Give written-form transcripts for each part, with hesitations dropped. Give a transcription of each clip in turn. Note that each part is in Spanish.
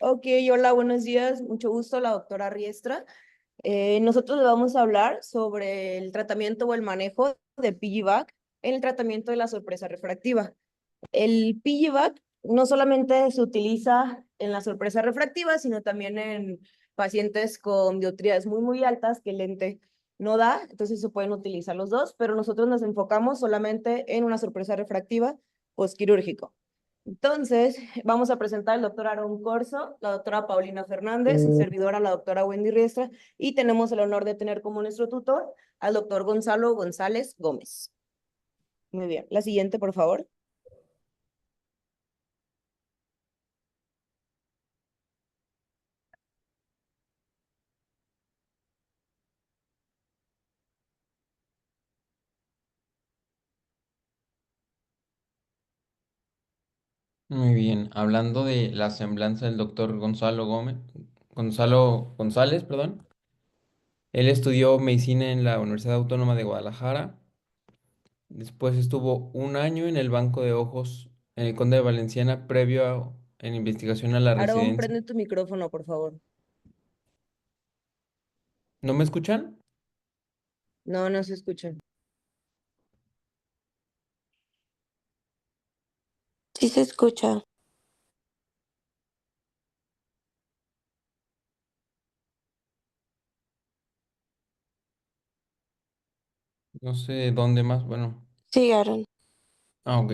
Ok, hola, buenos días. Mucho gusto, la doctora Riestra. Nosotros le vamos a hablar sobre el tratamiento o el manejo de piggyback en el tratamiento de la sorpresa refractiva. El piggyback no solamente se utiliza en la sorpresa refractiva, sino también en pacientes con dioptrías muy altas que el lente no da, entonces se pueden utilizar los dos, pero nosotros nos enfocamos solamente en una sorpresa refractiva postquirúrgico. Entonces, vamos a presentar al doctor Aaron Corso, la doctora Paulina Fernández, su servidora, la doctora Wendy Riestra, y tenemos el honor de tener como nuestro tutor al doctor Gonzalo González Gómez. Muy bien, la siguiente, por favor. Muy bien, hablando de la semblanza del doctor Gonzalo González, perdón. Él estudió medicina en la Universidad Autónoma de Guadalajara. Después estuvo un año en el Banco de Ojos en el Conde de Valenciana, en investigación a la Aarón, residencia. prende tu micrófono, por favor. ¿No me escuchan? No, no se escucha. Sí se escucha. No sé dónde más. Bueno, Sí, Aaron. ok.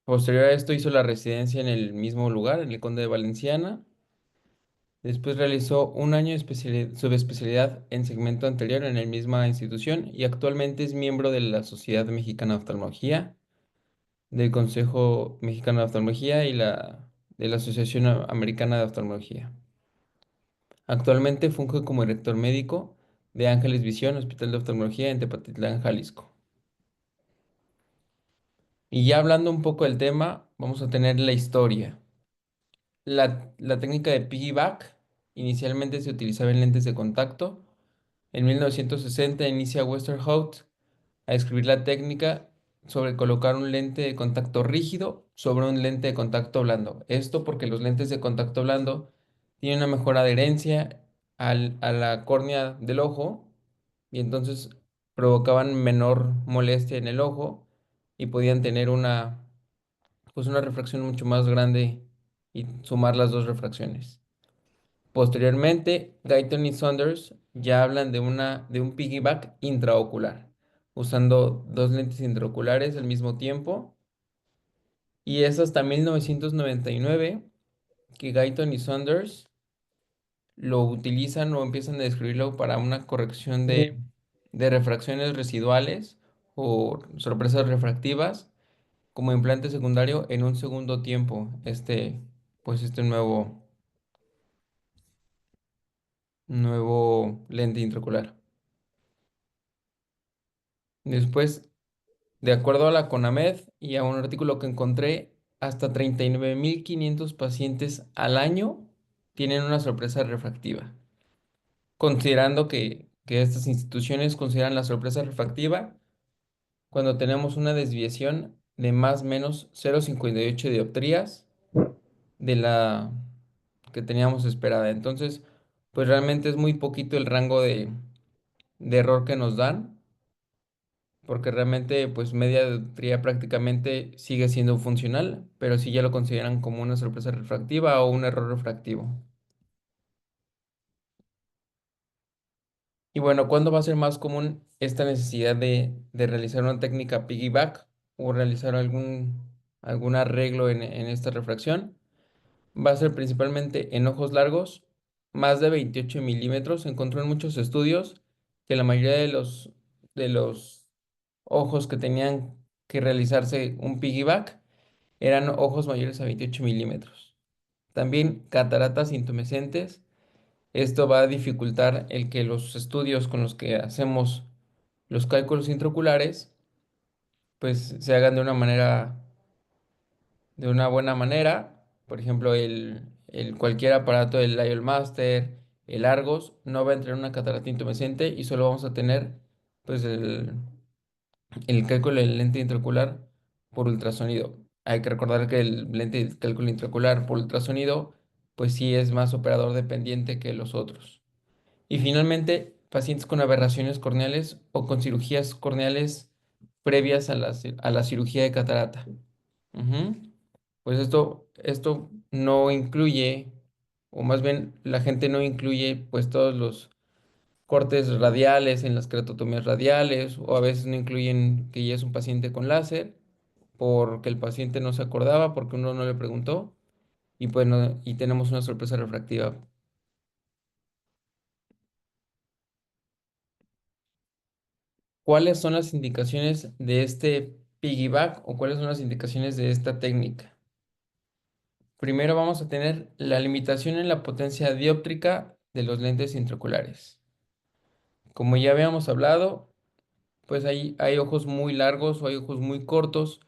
Posterior a esto hizo la residencia en el mismo lugar, en el Conde de Valenciana. Después realizó un año de subespecialidad en segmento anterior en la misma institución y actualmente es miembro de la Sociedad Mexicana de Oftalmología, del Consejo Mexicano de Oftalmología y de la Asociación Americana de Oftalmología. Actualmente funge como director médico de Ángeles Visión, Hospital de Oftalmología en Tepatitlán, Jalisco. Y ya hablando un poco del tema, vamos a tener la historia. La técnica de piggyback inicialmente se utilizaba en lentes de contacto. En 1960 inicia Westerhout a escribir la técnica sobre colocar un lente de contacto rígido sobre un lente de contacto blando. Esto porque los lentes de contacto blando tienen una mejor adherencia a la córnea del ojo y entonces provocaban menor molestia en el ojo y podían tener pues una refracción mucho más grande y sumar las dos refracciones. Posteriormente, Guyton y Saunders ya hablan de un piggyback intraocular, usando dos lentes intraoculares al mismo tiempo. Y es hasta 1999 que Guyton y Saunders lo utilizan o empiezan a describirlo para una corrección de refracciones residuales o sorpresas refractivas como implante secundario en un segundo tiempo. Este nuevo lente intraocular. Después, de acuerdo a la CONAMED y a un artículo que encontré, hasta 39.500 pacientes al año tienen una sorpresa refractiva. Considerando que estas instituciones consideran la sorpresa refractiva cuando tenemos una desviación de más o menos 0,58 dioptrías de la que teníamos esperada. Entonces, pues realmente es muy poquito el rango de error que nos dan porque realmente pues media dioptría prácticamente sigue siendo funcional, pero sí ya lo consideran como una sorpresa refractiva o un error refractivo. Y bueno, ¿cuándo va a ser más común esta necesidad de realizar una técnica piggyback o realizar algún arreglo en esta refracción? Va a ser principalmente en ojos largos, más de 28 milímetros. Se encontró en muchos estudios que la mayoría de los ojos que tenían que realizarse un piggyback eran ojos mayores a 28 milímetros. También cataratas intumescentes. Esto va a dificultar el que los estudios con los que hacemos los cálculos intraoculares pues se hagan de una buena manera. Por ejemplo, cualquier aparato del Lion Master, el Argos, no va a entrar en una catarata intumescente y solo vamos a tener pues el cálculo del lente intraocular por ultrasonido. Hay que recordar que el lente de cálculo intraocular por ultrasonido, pues sí es más operador dependiente que los otros. Y finalmente, pacientes con aberraciones corneales o con cirugías corneales previas a la cirugía de catarata. Ujú. Pues esto no incluye, o más bien la gente no incluye pues todos los cortes radiales en las keratotomías radiales, o a veces no incluyen que ya es un paciente con láser, porque el paciente no se acordaba, porque uno no le preguntó, y pues y tenemos una sorpresa refractiva. ¿Cuáles son las indicaciones de este piggyback o cuáles son las indicaciones de esta técnica? Primero vamos a tener la limitación en la potencia dióptrica de los lentes intraoculares. Como ya habíamos hablado, pues hay ojos muy largos o hay ojos muy cortos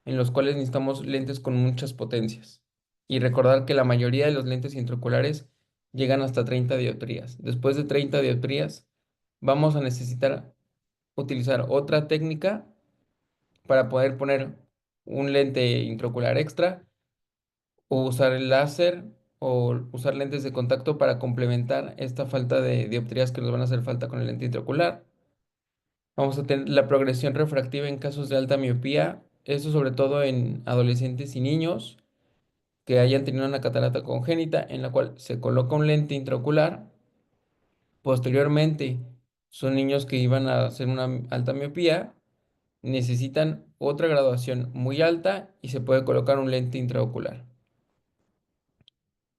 en los cuales necesitamos lentes con muchas potencias. Y recordar que la mayoría de los lentes intraoculares llegan hasta 30 dioptrías. Después de 30 dioptrías, vamos a necesitar utilizar otra técnica para poder poner un lente intraocular extra o usar el láser o usar lentes de contacto para complementar esta falta de dioptrías que nos van a hacer falta con el lente intraocular. Vamos a tener la progresión refractiva en casos de alta miopía, eso sobre todo en adolescentes y niños que hayan tenido una catarata congénita en la cual se coloca un lente intraocular. Posteriormente, son niños que iban a hacer una alta miopía, necesitan otra graduación muy alta y se puede colocar un lente intraocular.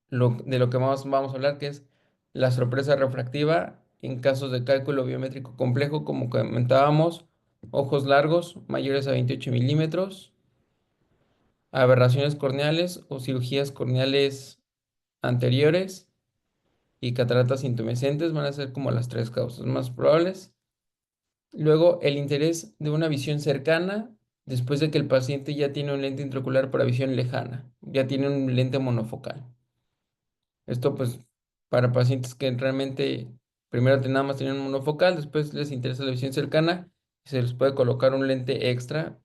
De lo que vamos a hablar, que es la sorpresa refractiva en casos de cálculo biométrico complejo, como comentábamos, ojos largos mayores a 28 milímetros, aberraciones corneales o cirugías corneales anteriores y cataratas intumescentes van a ser como las tres causas más probables. Luego, el interés de una visión cercana después de que el paciente ya tiene un lente intraocular para visión lejana, ya tiene un lente monofocal. Esto pues para pacientes que realmente primero nada más tienen un monofocal, después les interesa la visión cercana, se les puede colocar un lente extra,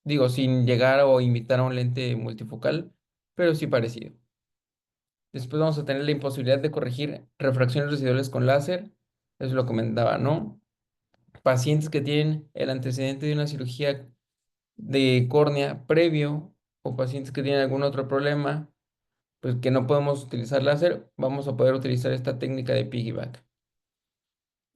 digo, sin llegar o imitar a un lente multifocal, pero sí parecido. Después vamos a tener la imposibilidad de corregir refracciones residuales con láser, eso lo comentaba, ¿no? Pacientes que tienen el antecedente de una cirugía de córnea previo o pacientes que tienen algún otro problema pues que no podemos utilizar láser, vamos a poder utilizar esta técnica de piggyback.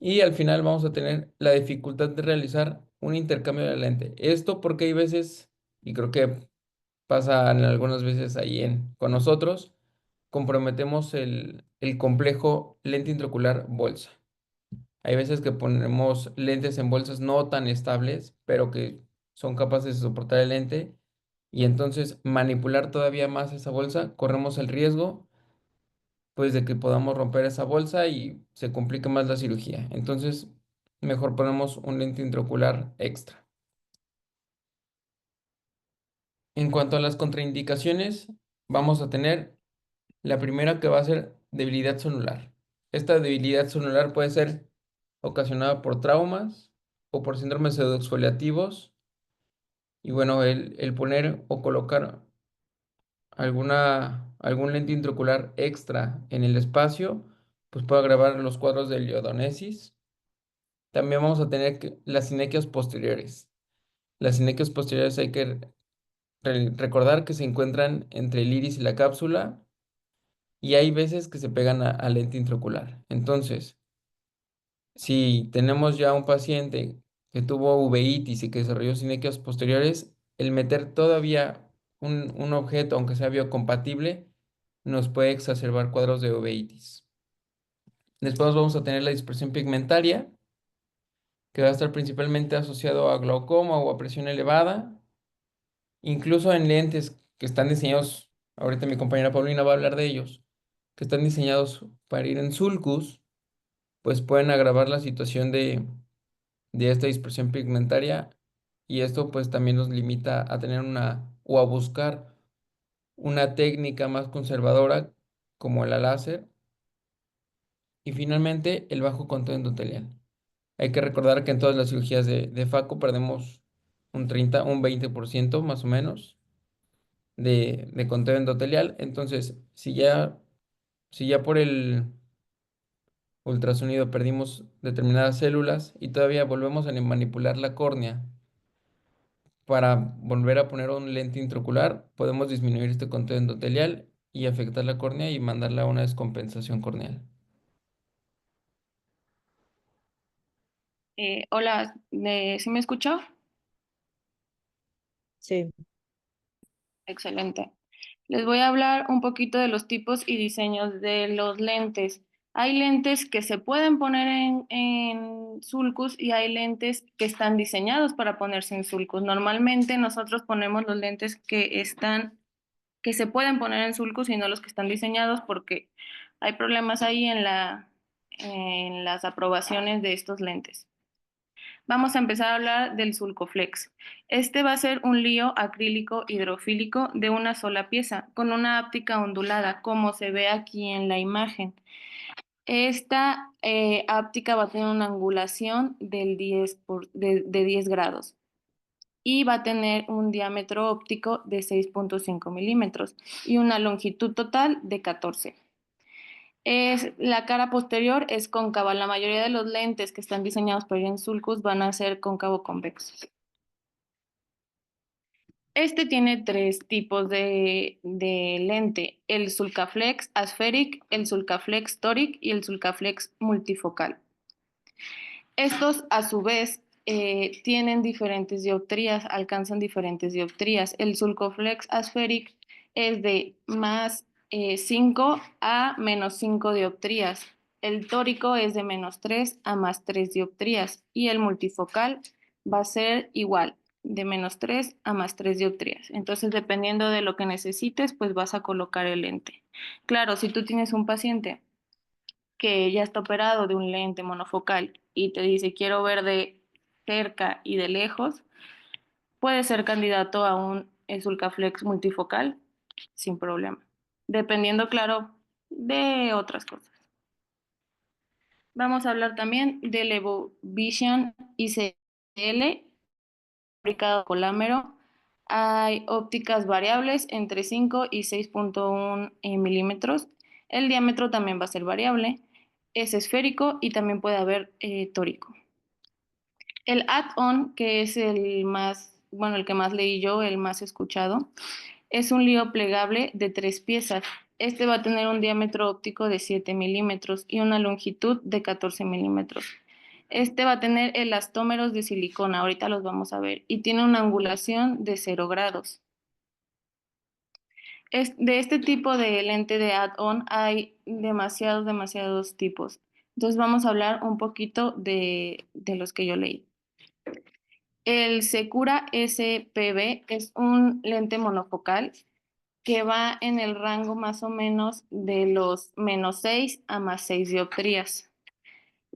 Y al final vamos a tener la dificultad de realizar un intercambio de lente. Esto porque hay veces, y creo que pasa en algunas veces ahí con nosotros, comprometemos el complejo lente intraocular bolsa. Hay veces que ponemos lentes en bolsas no tan estables, pero que son capaces de soportar el lente. Y entonces manipular todavía más esa bolsa, corremos el riesgo pues de que podamos romper esa bolsa y se complique más la cirugía. Entonces, mejor ponemos un lente intraocular extra. En cuanto a las contraindicaciones, vamos a tener la primera que va a ser debilidad sonular. Esta debilidad sonular puede ser ocasionada por traumas o por síndromes pseudoexfoliativos. Y bueno, el poner o colocar algún lente intraocular extra en el espacio, pues puede agravar los cuadros de liodonesis. También vamos a tener las sinequias posteriores. Las sinequias posteriores hay que recordar que se encuentran entre el iris y la cápsula y hay veces que se pegan al lente intraocular. Entonces, si tenemos ya un paciente que tuvo uveitis y que desarrolló sinequias posteriores, el meter todavía un objeto, aunque sea biocompatible, nos puede exacerbar cuadros de uveitis. Después vamos a tener la dispersión pigmentaria, que va a estar principalmente asociado a glaucoma o a presión elevada, incluso en lentes que están diseñados, ahorita mi compañera Paulina va a hablar de ellos, que están diseñados para ir en sulcus, pues pueden agravar la situación de esta dispersión pigmentaria y esto pues también nos limita a tener o a buscar una técnica más conservadora como la láser y finalmente el bajo contenido endotelial. Hay que recordar que en todas las cirugías de FACO perdemos un 30, un 20% más o menos. de conteo endotelial. Entonces, si ya por el ultrasonido perdimos determinadas células y todavía volvemos a manipular la córnea para volver a poner un lente intraocular, podemos disminuir este conteo endotelial y afectar la córnea y mandarla a una descompensación corneal. Hola, ¿sí me escuchó? Sí. Excelente. Les voy a hablar un poquito de los tipos y diseños de los lentes. Hay lentes que se pueden poner en sulcus y hay lentes que están diseñados para ponerse en sulcus. Normalmente nosotros ponemos los lentes que se pueden poner en sulcus y no los que están diseñados porque hay problemas ahí en las aprobaciones de estos lentes. Vamos a empezar a hablar del Sulcoflex. Este va a ser un lío acrílico hidrofílico de una sola pieza, con una áptica ondulada, como se ve aquí en la imagen. Esta áptica va a tener una angulación de 10 grados y va a tener un diámetro óptico de 6.5 milímetros y una longitud total de 14. La cara posterior es cóncava. La mayoría de los lentes que están diseñados para ir en sulcus van a ser cóncavo convexos. Este tiene tres tipos de lente: el Sulcaflex Aspheric, el Sulcaflex Toric y el Sulcaflex multifocal. Estos, a su vez, tienen diferentes dioptrías, alcanzan diferentes dioptrías. El Sulcoflex Aspheric es de más 5 a menos 5 dioptrías. El tórico es de menos 3 a más 3 dioptrías. Y el multifocal va a ser igual, de menos 3 a más 3 dioptrías. Entonces, dependiendo de lo que necesites, pues vas a colocar el lente. Claro, si tú tienes un paciente que ya está operado de un lente monofocal y te dice quiero ver de cerca y de lejos, puede ser candidato a un Sulcaflex multifocal sin problema, dependiendo, claro, de otras cosas. Vamos a hablar también del EvoVision ICL, fabricado colámero. Hay ópticas variables entre 5 y 6.1 milímetros. El diámetro también va a ser variable. Es esférico y también puede haber tórico. El add-on, que es el más, bueno, el que más leí yo, el más escuchado, es un lío plegable de 3 piezas. Este va a tener un diámetro óptico de 7 milímetros y una longitud de 14 milímetros. Este va a tener elastómeros de silicona, ahorita los vamos a ver, y tiene una angulación de 0 grados. De este tipo de lente de add-on hay demasiados tipos. Entonces vamos a hablar un poquito de los que yo leí. El Secura SPB es un lente monofocal que va en el rango más o menos de los menos 6 a más 6 dioptrías.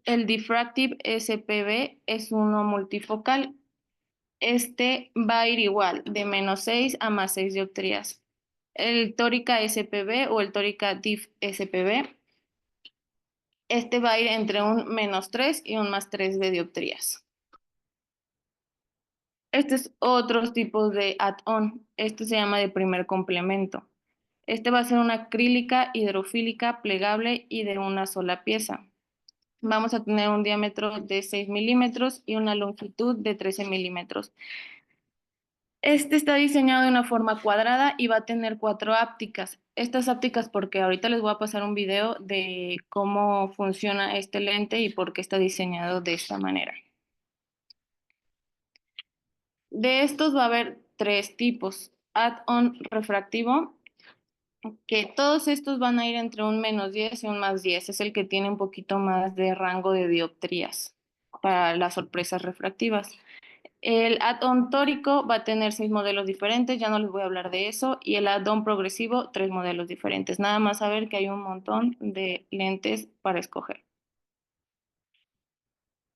El Diffractive SPB es uno multifocal. Este va a ir igual, de menos 6 a más 6 dioptrías. El Tórica SPB o el Tórica Diff SPB, este va a ir entre un menos 3 y un más 3 de dioptrías. Este es otro tipo de add-on. Este se llama de primer complemento. Este va a ser una acrílica hidrofílica plegable y de una sola pieza. Vamos a tener un diámetro de 6 milímetros y una longitud de 13 milímetros. Este está diseñado de una forma cuadrada y va a tener 4 ápticas. Estas ápticas, porque ahorita les voy a pasar un video de cómo funciona este lente y por qué está diseñado de esta manera. De estos va a haber 3 tipos. Add-on refractivo, que todos estos van a ir entre un menos 10 y un más 10. Es el que tiene un poquito más de rango de dioptrías para las sorpresas refractivas. El add-on tórico va a tener 6 modelos diferentes, ya no les voy a hablar de eso. Y el add-on progresivo, 3 modelos diferentes. Nada más saber que hay un montón de lentes para escoger.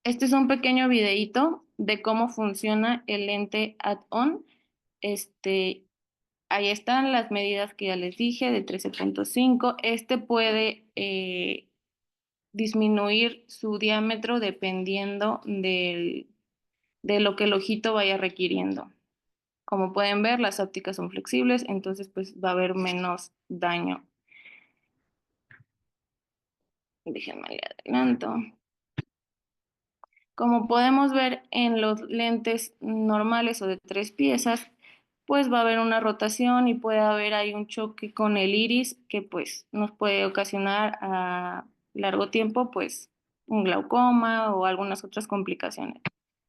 Este es un pequeño videíto de cómo funciona el lente add-on. Ahí están las medidas que ya les dije, de 13.5. Este puede disminuir su diámetro dependiendo de lo que el ojito vaya requiriendo. Como pueden ver, las ópticas son flexibles, entonces pues va a haber menos daño. Déjenme le adelanto. Como podemos ver en los lentes normales o de 3 piezas, pues va a haber una rotación y puede haber ahí un choque con el iris que pues nos puede ocasionar a largo tiempo pues un glaucoma o algunas otras complicaciones.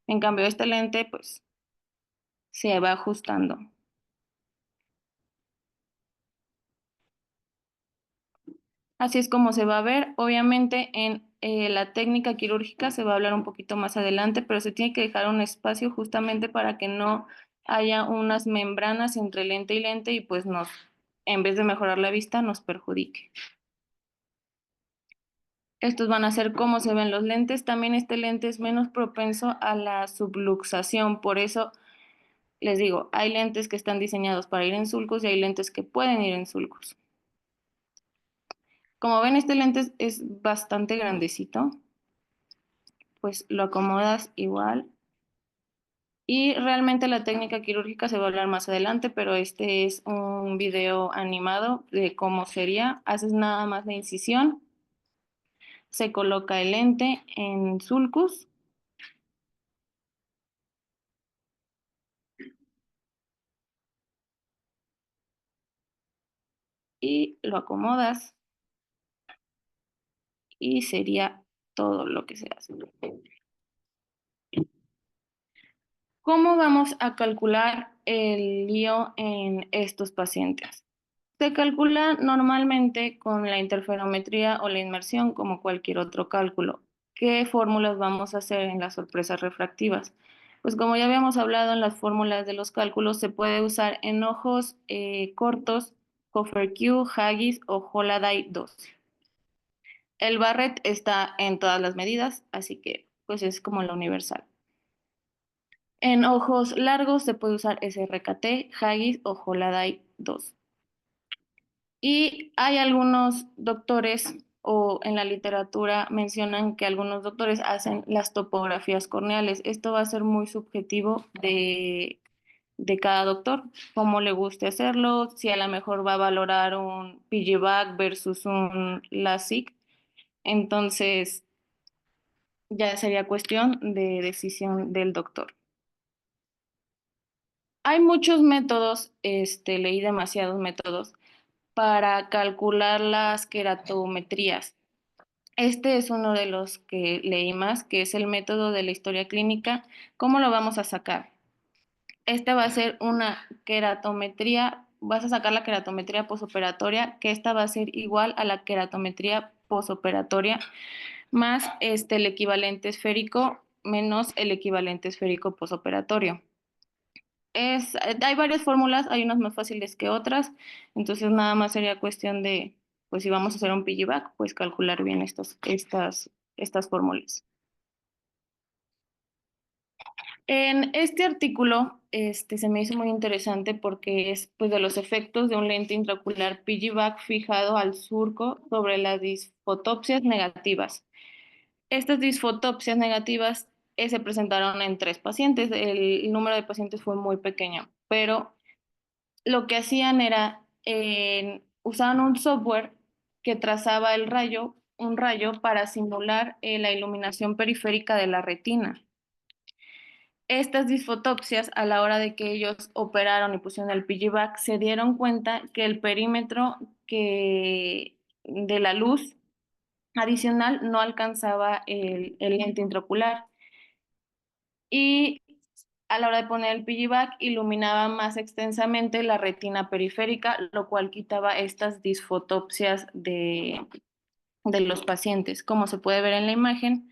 En cambio, este lente pues se va ajustando. Así es como se va a ver. Obviamente en la técnica quirúrgica se va a hablar un poquito más adelante, pero se tiene que dejar un espacio justamente para que no haya unas membranas entre lente y lente y pues en vez de mejorar la vista, nos perjudique. Estos van a ser cómo se ven los lentes. También este lente es menos propenso a la subluxación, por eso les digo, hay lentes que están diseñados para ir en sulcos y hay lentes que pueden ir en sulcos. Como ven, este lente es bastante grandecito, pues lo acomodas igual. Y realmente la técnica quirúrgica se va a hablar más adelante, pero este es un video animado de cómo sería. Haces nada más la incisión, se coloca el lente en sulcus y lo acomodas y sería todo lo que se hace. ¿Cómo vamos a calcular el lío en estos pacientes? Se calcula normalmente con la interferometría o la inmersión como cualquier otro cálculo. ¿Qué fórmulas vamos a hacer en las sorpresas refractivas? Pues como ya habíamos hablado en las fórmulas de los cálculos, se puede usar en ojos cortos, Coffer-Q, Haggis o Holaday 2. El Barrett está en todas las medidas, así que pues es como la universal. En ojos largos se puede usar SRKT, Haggis o Holaday 2. Y hay algunos doctores o en la literatura mencionan que algunos doctores hacen las topografías corneales. Esto va a ser muy subjetivo de cada doctor, cómo le guste hacerlo, si a lo mejor va a valorar un PGVAC versus un LASIK. Entonces, ya sería cuestión de decisión del doctor. Hay muchos métodos, leí demasiados métodos para calcular las queratometrías. Este es uno de los que leí más, que es el método de la historia clínica. ¿Cómo lo vamos a sacar? Esta va a ser una queratometría, vas a sacar la queratometría posoperatoria, que esta va a ser igual a la queratometría posoperatoria más el equivalente esférico menos el equivalente esférico posoperatorio. Hay varias fórmulas, hay unas más fáciles que otras, entonces nada más sería cuestión de, pues si vamos a hacer un piggyback, pues calcular bien estas fórmulas. En este artículo, se me hizo muy interesante porque es pues de los efectos de un lente intraocular piggyback fijado al surco sobre las disfotopsias negativas. Estas disfotopsias negativas se presentaron en 3 pacientes. El número de pacientes fue muy pequeño, pero lo que hacían era, usaban un software que trazaba un rayo para simular la iluminación periférica de la retina. Estas disfotopsias, a la hora de que ellos operaron y pusieron el piggyback, se dieron cuenta que el perímetro de la luz adicional no alcanzaba el lente intraocular. Y a la hora de poner el piggyback iluminaba más extensamente la retina periférica, lo cual quitaba estas disfotopsias de los pacientes. Como se puede ver en la imagen,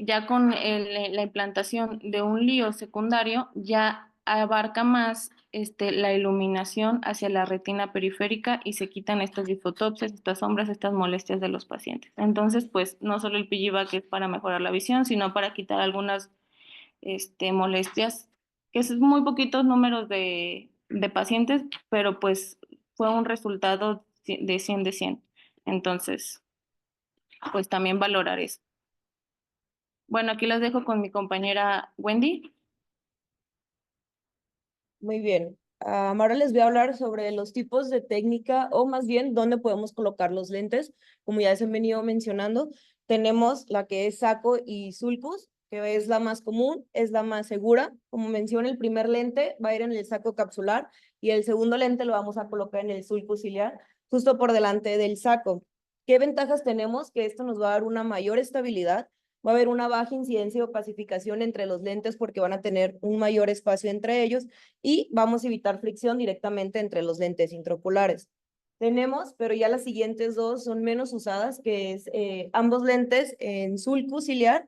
ya con la implantación de un lío secundario, ya abarca más la iluminación hacia la retina periférica y se quitan estas disfotopsias, estas sombras, estas molestias de los pacientes. Entonces, pues no solo el piggyback es para mejorar la visión, sino para quitar algunas molestias, que es muy poquitos números de pacientes, pero pues fue un resultado de 100 de 100. Entonces, pues también valorar eso. Bueno, aquí las dejo con mi compañera Wendy. Muy bien. Ahora les voy a hablar sobre los tipos de técnica o más bien dónde podemos colocar los lentes. Como ya se han venido mencionando, tenemos la que es saco y sulcus, que es la más común, es la más segura. Como mencioné, el primer lente va a ir en el saco capsular y el segundo lente lo vamos a colocar en el sulcus ciliar, justo por delante del saco. ¿Qué ventajas tenemos? Que esto nos va a dar una mayor estabilidad. Va a haber una baja incidencia o opacificación entre los lentes porque van a tener un mayor espacio entre ellos y vamos a evitar fricción directamente entre los lentes intraoculares. Tenemos, pero ya las siguientes dos son menos usadas, que es ambos lentes en sulcus ciliar.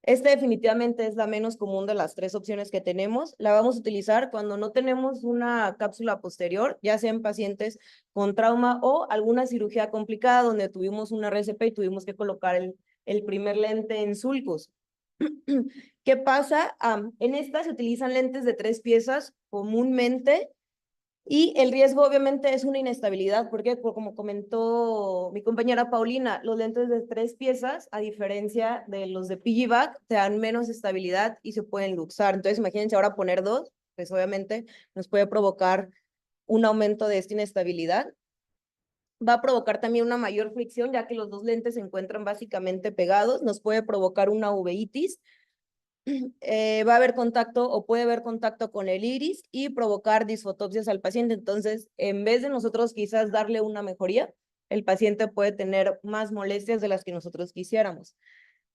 Esta definitivamente es la menos común de las tres opciones que tenemos. La vamos a utilizar cuando no tenemos una cápsula posterior, ya sea en pacientes con trauma o alguna cirugía complicada donde tuvimos una RCP y tuvimos que colocar el primer lente en sulcus. ¿Qué pasa? En esta se utilizan lentes de 3 piezas comúnmente y el riesgo obviamente es una inestabilidad, porque como comentó mi compañera Paulina, los lentes de 3 piezas, a diferencia de los de piggyback, te dan menos estabilidad y se pueden luxar. Entonces imagínense ahora poner 2, pues obviamente nos puede provocar un aumento de esta inestabilidad. Va a provocar también una mayor fricción, ya que los dos lentes se encuentran básicamente pegados. Nos puede provocar una uveitis. Va a haber contacto o puede haber contacto con el iris y provocar disfotopsias al paciente. Entonces, en vez de nosotros quizás darle una mejoría, el paciente puede tener más molestias de las que nosotros quisiéramos.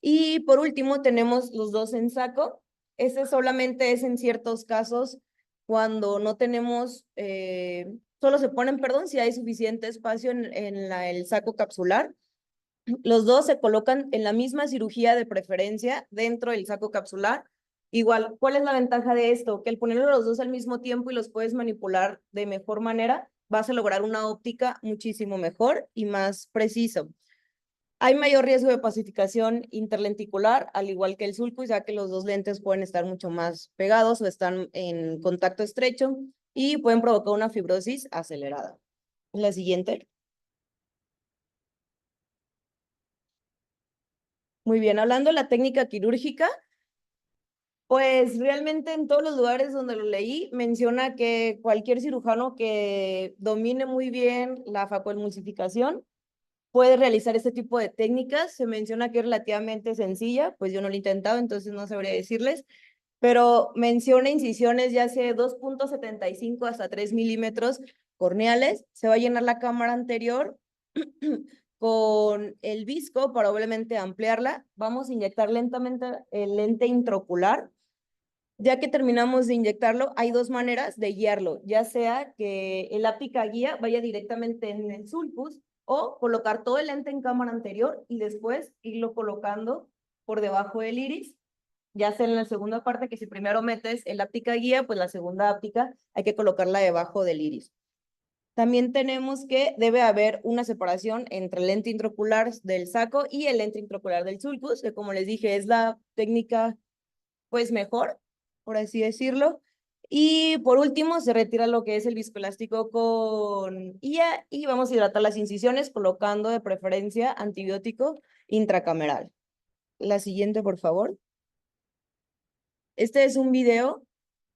Y por último, tenemos los dos en saco. Este solamente es en ciertos casos cuando no tenemos, solo se ponen, perdón, si hay suficiente espacio en el saco capsular. Los dos se colocan en la misma cirugía de preferencia dentro del saco capsular. Igual, ¿cuál es la ventaja de esto? Que al ponerlo los dos al mismo tiempo y los puedes manipular de mejor manera, vas a lograr una óptica muchísimo mejor y más preciso. Hay mayor riesgo de pacificación interlenticular, al igual que el sulcus, ya que los dos lentes pueden estar mucho más pegados o están en contacto estrecho y pueden provocar una fibrosis acelerada. La siguiente. Muy bien, hablando de la técnica quirúrgica, pues realmente en todos los lugares donde lo leí menciona que cualquier cirujano que domine muy bien la facoemulsificación puede realizar este tipo de técnicas. Se menciona que es relativamente sencilla, pues yo no lo he intentado, entonces no sabría decirles, pero menciona incisiones ya sea de 2.75 hasta 3 milímetros corneales. Se va a llenar la cámara anterior con el visco para obviamente ampliarla. Vamos a inyectar lentamente el lente intraocular. Ya que terminamos de inyectarlo, hay dos maneras de guiarlo, ya sea que el áptica guía vaya directamente en el sulcus o colocar todo el lente en cámara anterior y después irlo colocando por debajo del iris, ya sea en la segunda parte, que si primero metes el áptica guía, pues la segunda áptica hay que colocarla debajo del iris. También tenemos que debe haber una separación entre el lente intraocular del saco y el lente intraocular del sulcus, que como les dije es la técnica pues mejor, por así decirlo. Y por último, se retira lo que es el viscoelástico con IA y vamos a hidratar las incisiones colocando de preferencia antibiótico intracameral. La siguiente, por favor. Este es un video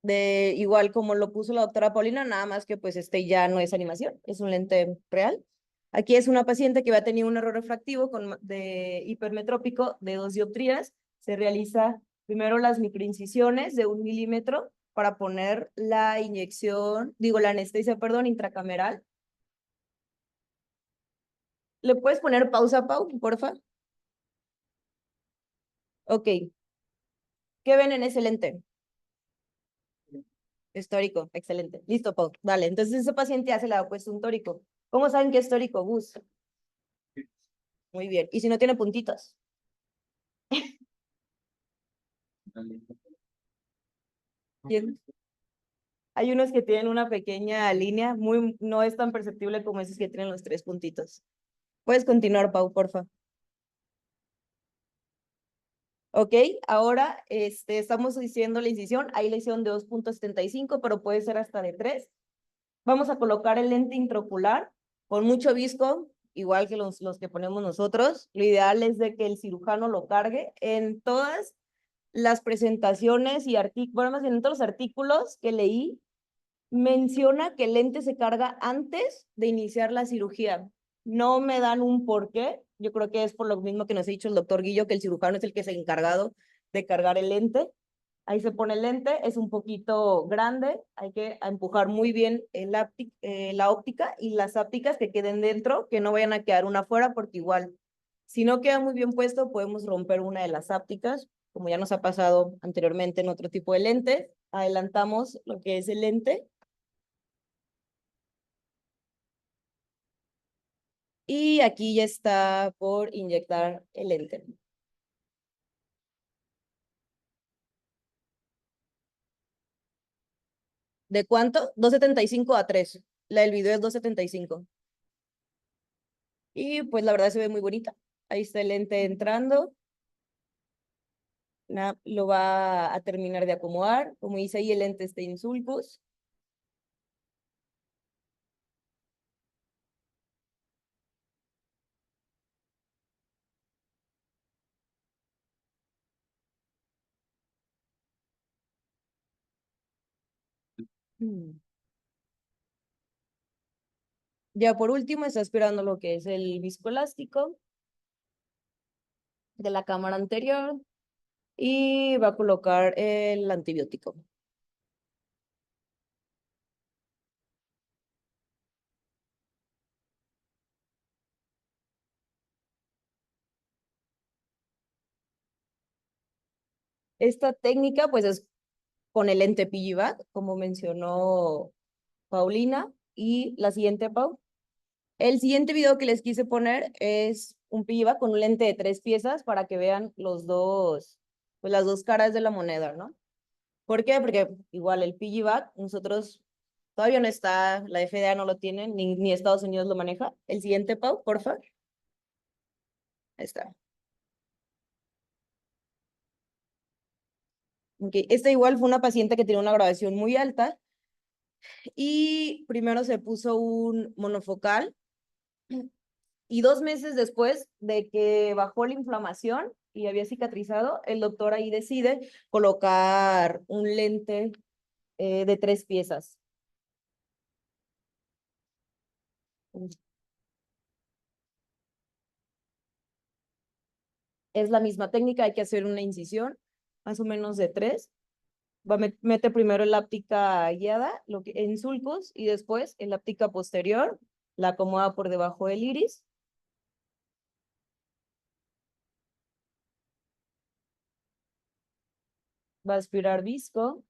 de igual como lo puso la doctora Paulina, nada más que pues este ya no es animación, es un lente real. Aquí es una paciente que va a tener un error refractivo de hipermetrópico de 2 dioptrías. Se realiza primero las microincisiones de 1 milímetro para poner la inyección, la anestesia, perdón, intracameral. ¿Le puedes poner pausa, Pau, porfa? Ok. ¿Qué ven en ese lente? Es tórico, excelente. Listo, Pau. Dale, entonces ese paciente ya se le ha puesto un tórico. ¿Cómo saben que es tórico, Gus? Muy bien. ¿Y si no tiene puntitos? ¿Quién? Hay unos que tienen una pequeña línea, no es tan perceptible como esos que tienen los 3 puntitos. Puedes continuar, Pau, porfa. Ok, ahora estamos diciendo la incisión, hay lesión de 2.75, pero puede ser hasta de 3. Vamos a colocar el lente intraocular con mucho visco, igual que los que ponemos nosotros. Lo ideal es de que el cirujano lo cargue en todas las presentaciones y artículos, bueno, más bien en todos los artículos que leí, menciona que el lente se carga antes de iniciar la cirugía. No me dan un por qué. Yo creo que es por lo mismo que nos ha dicho el doctor Guillo, que el cirujano es el que es el encargado de cargar el lente. Ahí se pone el lente, es un poquito grande, hay que empujar muy bien la óptica y las ápticas que queden dentro, que no vayan a quedar una afuera, porque igual, si no queda muy bien puesto, podemos romper una de las ápticas, como ya nos ha pasado anteriormente en otro tipo de lente. Adelantamos lo que es el lente. Y aquí ya está por inyectar el lente. ¿De cuánto? 2.75 a 3. La del video es 2.75. Y pues la verdad se ve muy bonita. Ahí está el lente entrando. Lo va a terminar de acomodar. Como dice ahí, el lente está en sulcus. Ya por último está esperando lo que es el viscoelástico de la cámara anterior y va a colocar el antibiótico. Esta técnica pues es con el lente Piggyback, como mencionó Paulina. Y la siguiente, Pau. El siguiente video que les quise poner es un Piggyback con un lente de 3 piezas para que vean los dos, pues las dos caras de la moneda, ¿no? ¿Por qué? Porque igual el Piggyback, nosotros todavía no está, la FDA no lo tiene, ni Estados Unidos lo maneja. El siguiente, Pau, por favor. Ahí está. Okay. Esta igual fue una paciente que tenía una graduación muy alta y primero se puso un monofocal y 2 meses después de que bajó la inflamación y había cicatrizado, el doctor ahí decide colocar un lente de 3 piezas. Es la misma técnica, hay que hacer una incisión, más o menos de 3. Mete primero la áptica guiada en sulcus y después en la áptica posterior, la acomoda por debajo del iris. Va a aspirar visco.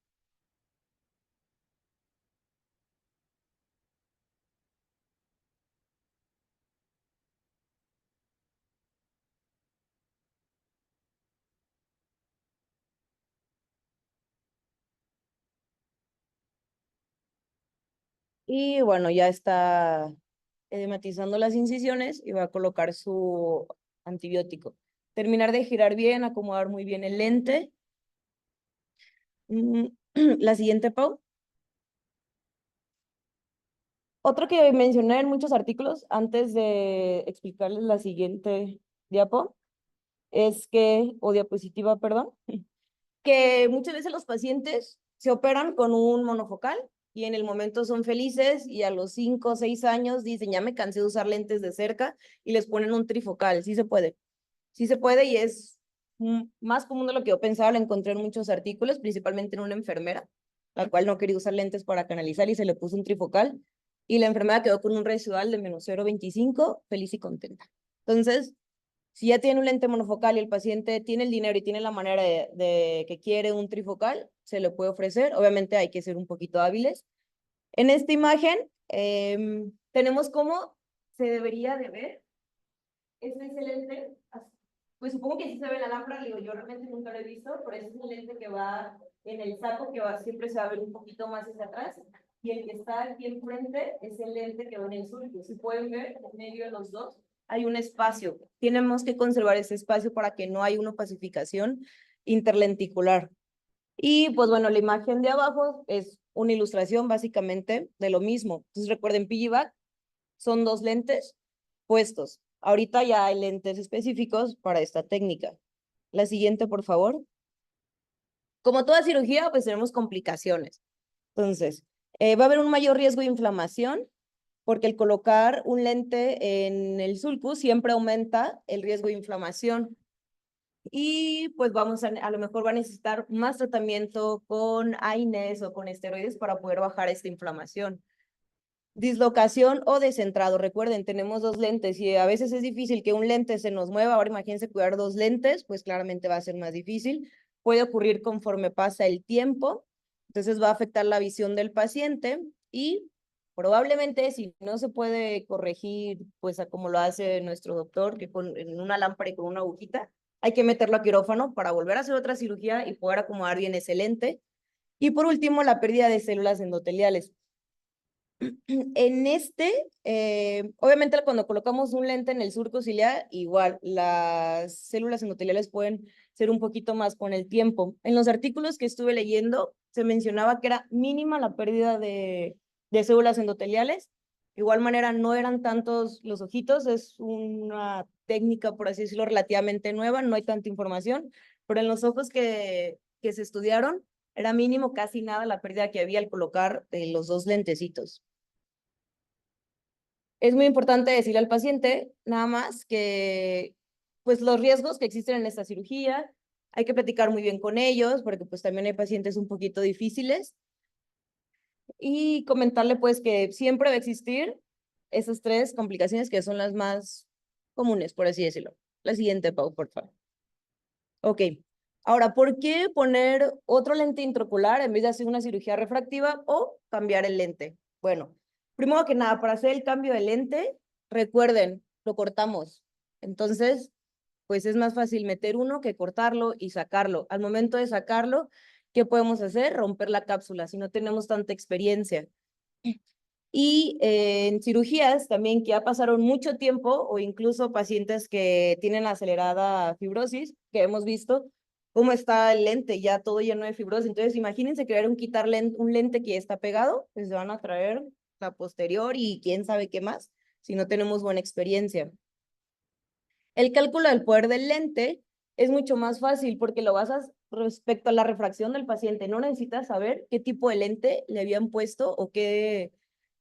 Y bueno, ya está edematizando las incisiones y va a colocar su antibiótico. Terminar de girar bien, acomodar muy bien el lente. La siguiente, Pau. Otro que mencioné en muchos artículos antes de explicarles la siguiente diapo es que, o diapositiva, perdón, que muchas veces los pacientes se operan con un monofocal y en el momento son felices y a los 5 o 6 años dicen, ya me cansé de usar lentes de cerca y les ponen un trifocal. Sí se puede. Sí se puede y es más común de lo que yo pensaba. Lo encontré en muchos artículos, principalmente en una enfermera, la cual no quería usar lentes para canalizar y se le puso un trifocal y la enfermera quedó con un residual de menos 0.25, feliz y contenta. Entonces, si ya tiene un lente monofocal y el paciente tiene el dinero y tiene la manera de que quiere un trifocal, se le puede ofrecer. Obviamente hay que ser un poquito hábiles. En esta imagen tenemos cómo se debería de ver. Este es el lente, pues supongo que sí se ve la lámpara, digo, yo realmente nunca lo he visto, pero ese es el lente que va en el saco, que va, siempre se va a ver un poquito más hacia atrás, y el que está aquí enfrente es el lente que va en el surco. Si pueden ver, en medio de los dos hay un espacio. Tenemos que conservar ese espacio para que no haya una opacificación interlenticular. Y pues bueno, la imagen de abajo es una ilustración básicamente de lo mismo. Entonces recuerden, Piggyback son 2 lentes puestos. Ahorita ya hay lentes específicos para esta técnica. La siguiente, por favor. Como toda cirugía, pues tenemos complicaciones. Entonces, Va a haber un mayor riesgo de inflamación, porque el colocar un lente en el sulcus siempre aumenta el riesgo de inflamación. Y pues a lo mejor va a necesitar más tratamiento con AINES o con esteroides para poder bajar esta inflamación. Dislocación o descentrado. Recuerden, tenemos dos lentes y a veces es difícil que un lente se nos mueva. Ahora imagínense cuidar dos lentes, pues claramente va a ser más difícil. Puede ocurrir conforme pasa el tiempo, entonces va a afectar la visión del paciente y probablemente si no se puede corregir, pues a como lo hace nuestro doctor, que en una lámpara y con una agujita, hay que meterlo a quirófano para volver a hacer otra cirugía y poder acomodar bien ese lente. Y por último, la pérdida de células endoteliales. Obviamente cuando colocamos un lente en el surco ciliar, igual las células endoteliales pueden ser un poquito más con el tiempo. En los artículos que estuve leyendo, se mencionaba que era mínima la pérdida de células endoteliales. De igual manera, no eran tantos los ojitos, es una técnica, por así decirlo, relativamente nueva, no hay tanta información, pero en los ojos que se estudiaron, era mínimo casi nada la pérdida que había al colocar los dos lentecitos. Es muy importante decirle al paciente nada más que pues los riesgos que existen en esta cirugía, hay que platicar muy bien con ellos porque pues también hay pacientes un poquito difíciles y comentarle pues que siempre va a existir esas tres complicaciones que son las más comunes, por así decirlo. La siguiente, Pau, por favor. Ok. Ahora, ¿por qué poner otro lente intraocular en vez de hacer una cirugía refractiva o cambiar el lente? Bueno, primero que nada, para hacer el cambio de lente, recuerden, lo cortamos. Entonces, pues es más fácil meter uno que cortarlo y sacarlo. Al momento de sacarlo, ¿qué podemos hacer? Romper la cápsula, si no tenemos tanta experiencia. Y en cirugías también que ya pasaron mucho tiempo o incluso pacientes que tienen acelerada fibrosis, que hemos visto cómo está el lente ya todo lleno de fibrosis. Entonces imagínense querer quitar un lente que ya está pegado, pues se van a traer la posterior y quién sabe qué más si no tenemos buena experiencia. El cálculo del poder del lente es mucho más fácil porque lo basas respecto a la refracción del paciente. No necesitas saber qué tipo de lente le habían puesto o qué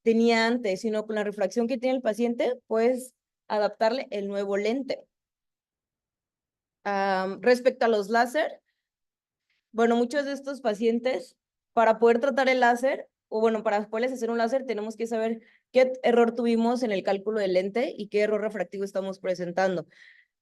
tenía antes, sino con la refracción que tiene el paciente, puedes adaptarle el nuevo lente. Respecto a los láser, bueno, muchos de estos pacientes, para poder tratar el láser, o bueno, para poderles hacer un láser, tenemos que saber qué error tuvimos en el cálculo del lente y qué error refractivo estamos presentando.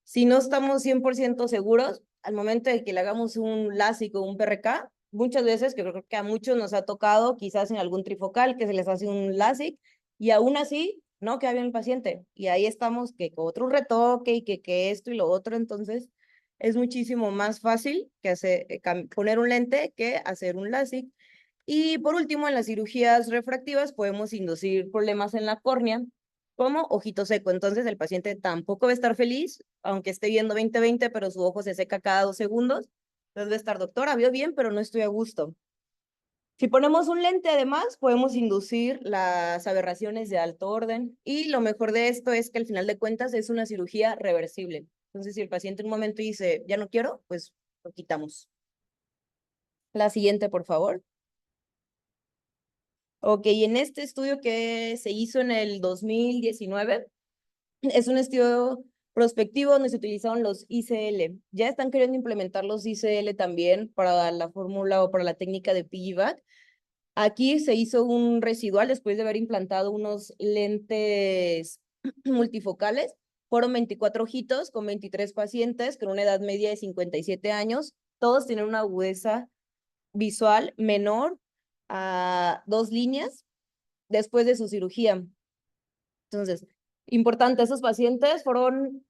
Si no estamos 100% seguros, al momento de que le hagamos un LASIK o un PRK, muchas veces, que creo que a muchos nos ha tocado, quizás en algún trifocal, que se les hace un LASIK, y aún así no queda bien el paciente. Y ahí estamos que con otro retoque y que esto y lo otro, entonces es muchísimo más fácil que poner un lente que hacer un LASIK. Y por último, en las cirugías refractivas podemos inducir problemas en la córnea, como ojito seco. Entonces el paciente tampoco va a estar feliz, aunque esté viendo 20/20, pero su ojo se seca cada 2 segundos. Entonces va a estar, doctora, veo bien, pero no estoy a gusto. Si ponemos un lente, además, podemos inducir las aberraciones de alto orden. Y lo mejor de esto es que al final de cuentas es una cirugía reversible. Entonces, si el paciente en un momento dice, ya no quiero, pues lo quitamos. La siguiente, por favor. Ok, en este estudio que se hizo en el 2019, es un estudio prospectivo donde se utilizaron los ICL. Ya están queriendo implementar los ICL también para la fórmula o para la técnica de piggyback. Aquí se hizo un residual después de haber implantado unos lentes multifocales. Fueron 24 ojitos con 23 pacientes con una edad media de 57 años. Todos tienen una agudeza visual menor a 2 líneas después de su cirugía. Entonces, importante, esos pacientes fueron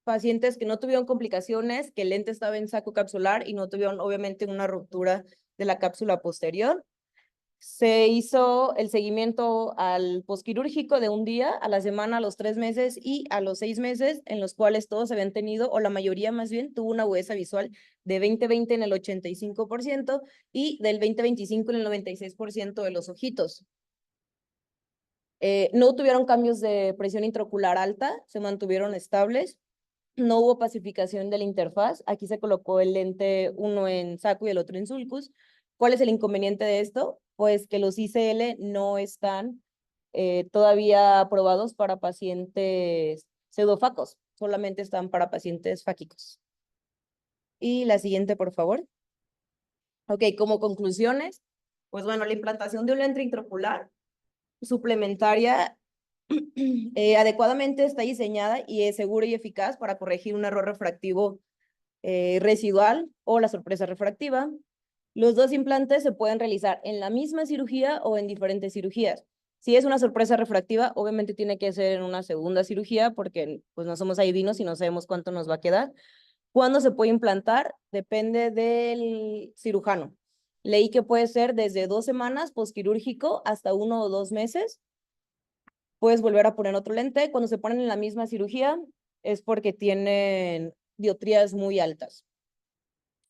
pacientes que no tuvieron complicaciones, que el lente estaba en saco capsular y no tuvieron obviamente una ruptura de la cápsula posterior. Se hizo el seguimiento al posquirúrgico de un día, a la semana, a los 3 meses y a los 6 meses, en los cuales todos habían tenido, o la mayoría más bien, tuvo una agudeza visual de 20/20 en el 85% y del 20/25 en el 96% de los ojitos. No tuvieron cambios de presión intraocular alta, se mantuvieron estables. No hubo pacificación de la interfaz. Aquí se colocó el lente uno en saco y el otro en sulcus. ¿Cuál es el inconveniente de esto? pues que los ICL no están todavía aprobados para pacientes pseudofacos, solamente están para pacientes fáquicos. Y la siguiente, por favor. Ok, como conclusiones, pues bueno, la implantación de un lente intraocular suplementaria adecuadamente está diseñada y es segura y eficaz para corregir un error refractivo residual o la sorpresa refractiva. Los dos implantes se pueden realizar en la misma cirugía o en diferentes cirugías. Si es una sorpresa refractiva, obviamente tiene que ser en una segunda cirugía porque pues no somos adivinos y no sabemos cuánto nos va a quedar. ¿Cuándo se puede implantar? Depende del cirujano. Leí que puede ser desde 2 semanas postquirúrgico hasta 1 o 2 meses. Puedes volver a poner otro lente. Cuando se ponen en la misma cirugía es porque tienen dioptrías muy altas.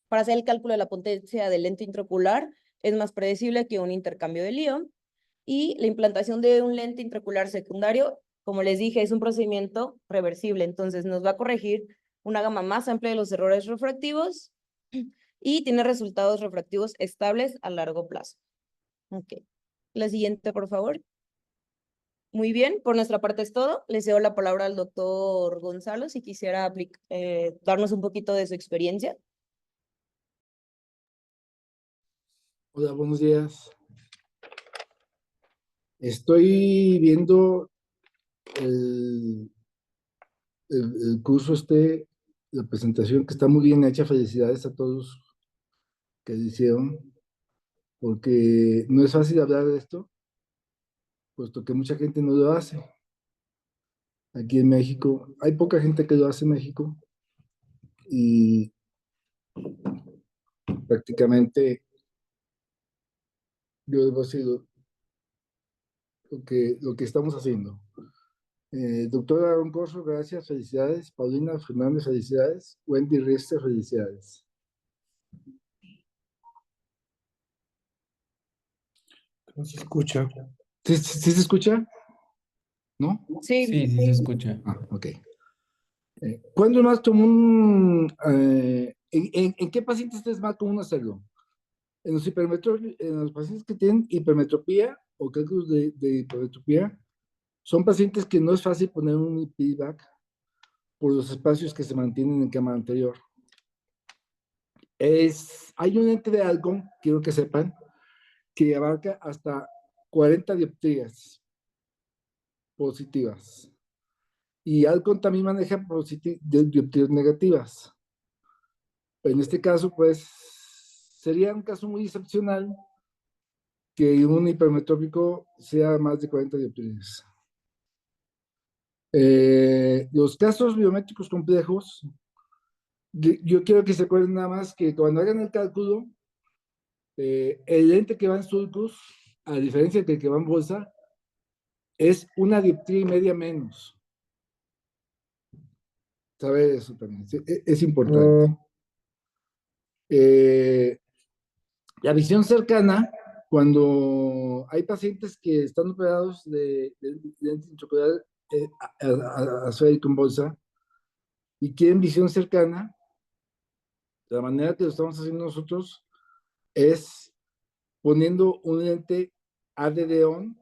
Para hacer el cálculo de la potencia del lente intraocular es más predecible que un intercambio de lío. Y la implantación de un lente intraocular secundario, como les dije, es un procedimiento reversible. Entonces nos va a corregir una gama más amplia de los errores refractivos y tiene resultados refractivos estables a largo plazo. Ok. La siguiente, por favor. Muy bien, por nuestra parte es todo. Le cedo la palabra al doctor Gonzalo si quisiera darnos un poquito de su experiencia. Hola, buenos días. Estoy viendo el, el curso la presentación que está muy bien hecha. Felicidades a todos que lo hicieron, porque no es fácil hablar de esto, puesto que mucha gente no lo hace. Aquí en México, hay poca gente que lo hace en México y prácticamente yo debo decir lo que estamos haciendo. Doctor Aaron Corso, gracias, felicidades. Paulina Fernández, felicidades. Wendy Riester, felicidades. No se escucha. ¿Sí se escucha? ¿No? Sí. Sí, sí se escucha. Ah, ok. ¿Cuándo es más común, en qué pacientes es más común hacerlo? En los pacientes que tienen hipermetropía o cálculos de hipermetropía, son pacientes que no es fácil poner un feedback por los espacios que se mantienen en cámara anterior. Hay un ente de Alcon, quiero que sepan, que abarca hasta 40 dioptrías positivas. Y Alcon también maneja dioptrías negativas. En este caso, pues, sería un caso muy excepcional que un hipermetrópico sea más de 40 dioptrías. Los casos biométricos complejos, yo quiero que se acuerden nada más que cuando hagan el cálculo, el lente que va en sulcus, a diferencia del que va en bolsa, es 1 dioptría y media menos. Saber eso también, es importante. La visión cercana, cuando hay pacientes que están operados de lente intraocular asférico en bolsa y quieren visión cercana, la manera que lo estamos haciendo nosotros es poniendo un lente ADD-ON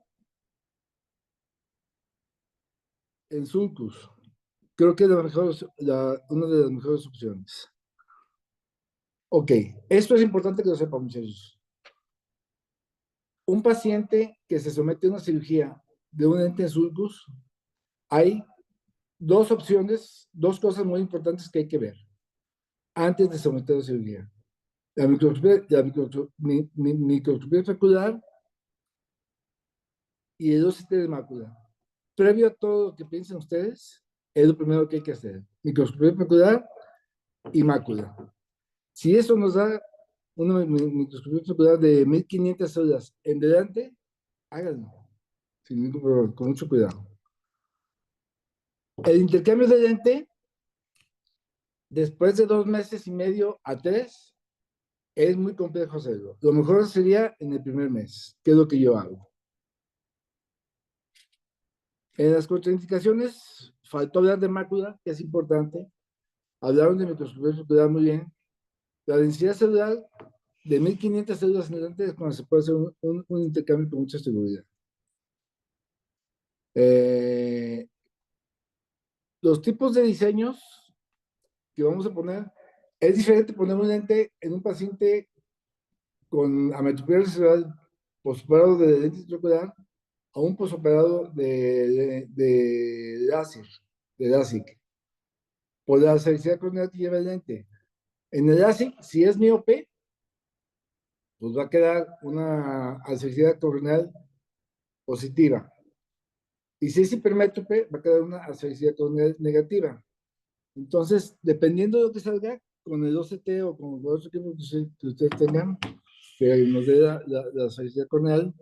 en sulcus. Creo que es una de las mejores opciones. Ok, esto es importante que lo sepan, muchachos. Un paciente que se somete a una cirugía de un lente en sulcus, hay dos opciones, dos cosas muy importantes que hay que ver antes de someter a cirugía. La microscopía especular y el OCT de mácula. Previo a todo lo que piensen ustedes, es lo primero que hay que hacer. Microscopía especular y mácula. Si eso nos da una microscopía especular de 1500 células en delante, háganlo. Sin ningún problema, con mucho cuidado. El intercambio de lente, después de 2 meses y medio a 3, es muy complejo hacerlo. Lo mejor sería en el primer mes, que es lo que yo hago. En las contraindicaciones, faltó hablar de mácula, que es importante. Hablaron de microscopía especular muy bien. La densidad celular de 1500 células en adelante es cuando se puede hacer un intercambio con mucha seguridad. Los tipos de diseños que vamos a poner, es diferente poner un lente en un paciente con ametropía residual postoperado de lente intraocular a un postoperado de láser, de LASIK, por la asfixia corneal que lleva el lente. En el LASIK, si es miope, pues va a quedar una asfixia corneal positiva. Y si es hipermétrope, va a quedar una asfixia corneal negativa. Entonces, dependiendo de lo que salga, con el OCT o con el otro equipo que ustedes tengan, que nos dé la asfixia corneal,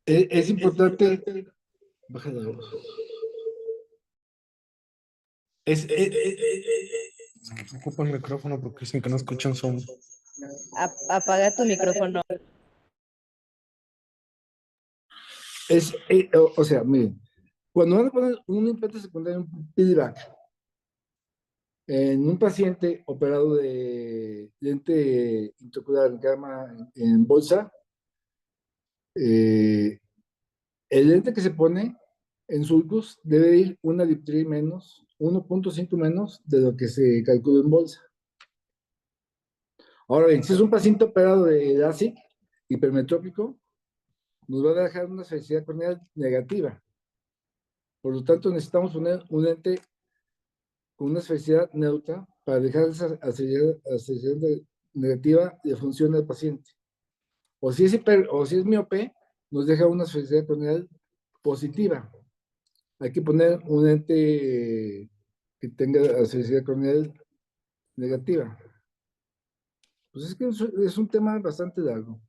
es importante. Bájale la voz. Ocupa el micrófono porque dicen que no escuchan son. Apaga tu micrófono. O sea, miren, cuando van a poner un implante secundario, un piggyback, en un paciente operado de lente intraocular en cama en bolsa, el lente que se pone en sulcus debe ir una dioptría menos, 1.5 menos de lo que se calculó en bolsa. Ahora bien, si es un paciente operado de LASIK hipermetrópico, nos va a dejar una asfixia corneal negativa. Por lo tanto, necesitamos poner un lente con una asfixia neutra para dejar esa asfixia negativa de función del paciente. O si es miope, nos deja una asfixia corneal positiva. Hay que poner un lente que tenga asfixia corneal negativa. Pues es que es un tema bastante largo.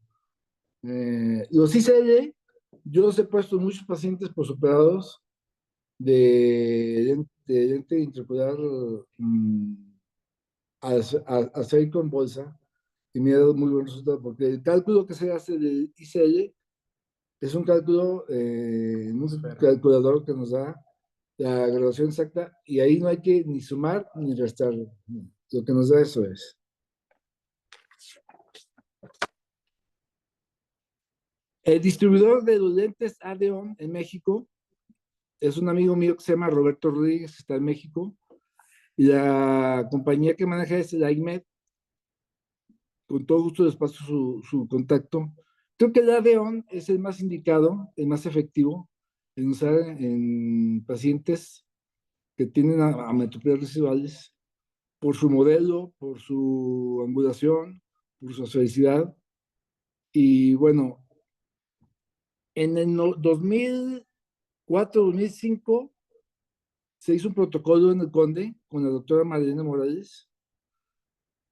Los ICL, yo los he puesto en muchos pacientes posoperados de lente intraocular aceico en bolsa y me ha dado muy buen resultado porque el cálculo que se hace del ICL es un cálculo en un calculador que nos da la graduación exacta y ahí no hay que ni sumar ni restar. Lo que nos da eso es. El distribuidor de los lentes Adeon en México es un amigo mío que se llama Roberto Rodríguez, que está en México, y la compañía que maneja es la IMED. Con todo gusto les paso su contacto. Creo que el Adeon es el más indicado, el más efectivo en usar en pacientes que tienen ametropías residuales por su modelo, por su angulación, por su esfericidad. Y bueno, en el 2004-2005 se hizo un protocolo en el Conde con la doctora Marilena Morales